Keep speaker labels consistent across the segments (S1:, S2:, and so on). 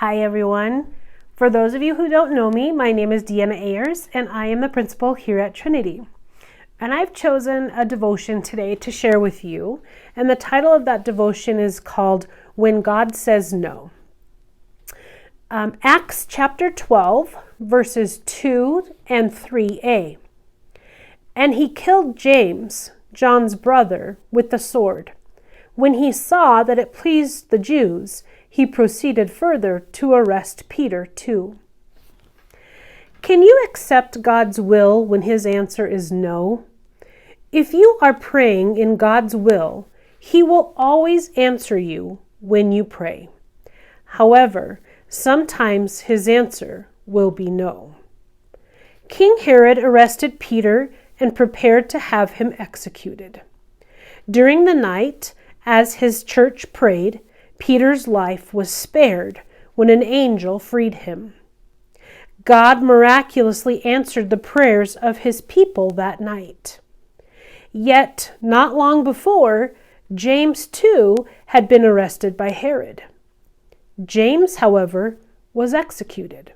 S1: Hi everyone. For those of you who don't know me, my name is Deanna Ayers and I am the principal here at Trinity. And I've chosen a devotion today to share with you. And the title of that devotion is called When God Says No. Acts chapter 12, verses 2 and 3a. And he killed James, John's brother, with the sword. When he saw that it pleased the Jews, he proceeded further to arrest Peter too. Can you accept God's will when his answer is no? If you are praying in God's will, he will always answer you when you pray. However, sometimes his answer will be no. King Herod arrested Peter and prepared to have him executed. During the night, as his church prayed, Peter's life was spared when an angel freed him. God miraculously answered the prayers of his people that night. Yet, not long before, James too had been arrested by Herod. James, however, was executed.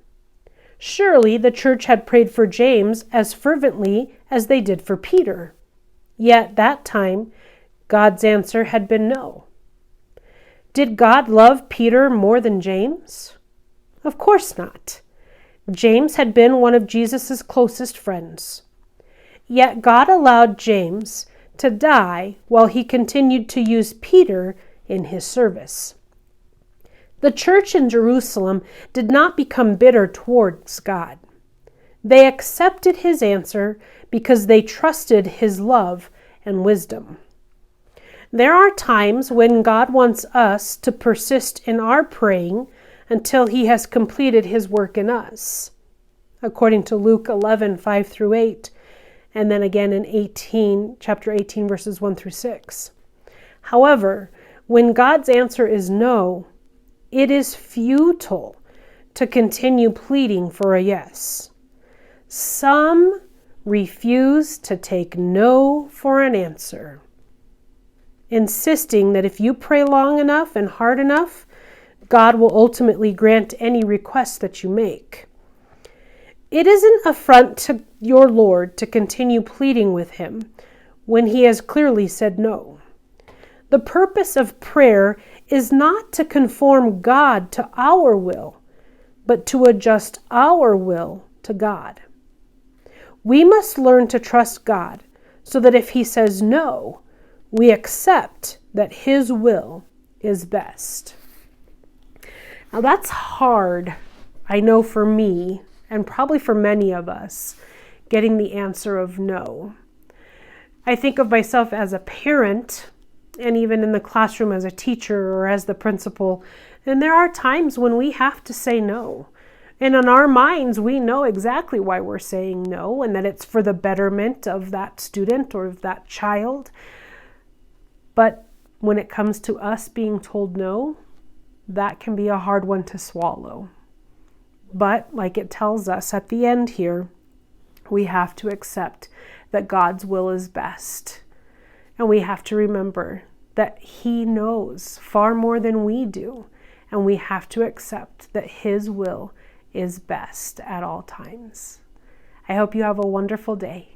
S1: Surely the church had prayed for James as fervently as they did for Peter. Yet that time, God's answer had been no. Did God love Peter more than James? Of course not. James had been one of Jesus' closest friends. Yet God allowed James to die while he continued to use Peter in his service. The church in Jerusalem did not become bitter towards God. They accepted his answer because they trusted his love and wisdom. There are times when God wants us to persist in our praying until he has completed his work in us, according to Luke 11, 5 through 8, and then again in chapter 18, verses 1 through 6. However, when God's answer is no, it is futile to continue pleading for a yes. Some refuse to take no for an answer, insisting that if you pray long enough and hard enough, God will ultimately grant any request that you make. It is an affront to your Lord to continue pleading with him when he has clearly said no. The purpose of prayer is not to conform God to our will, but to adjust our will to God. We must learn to trust God so that if he says no, we accept that his will is best. Now that's hard, I know, for me, and probably for many of us, getting the answer of no. I think of myself as a parent, and even in the classroom as a teacher or as the principal, and there are times when we have to say no. And in our minds, we know exactly why we're saying no, and that it's for the betterment of that student or of that child. But when it comes to us being told no, that can be a hard one to swallow. But like it tells us at the end here, we have to accept that God's will is best. And we have to remember that he knows far more than we do. And we have to accept that his will is best at all times. I hope you have a wonderful day.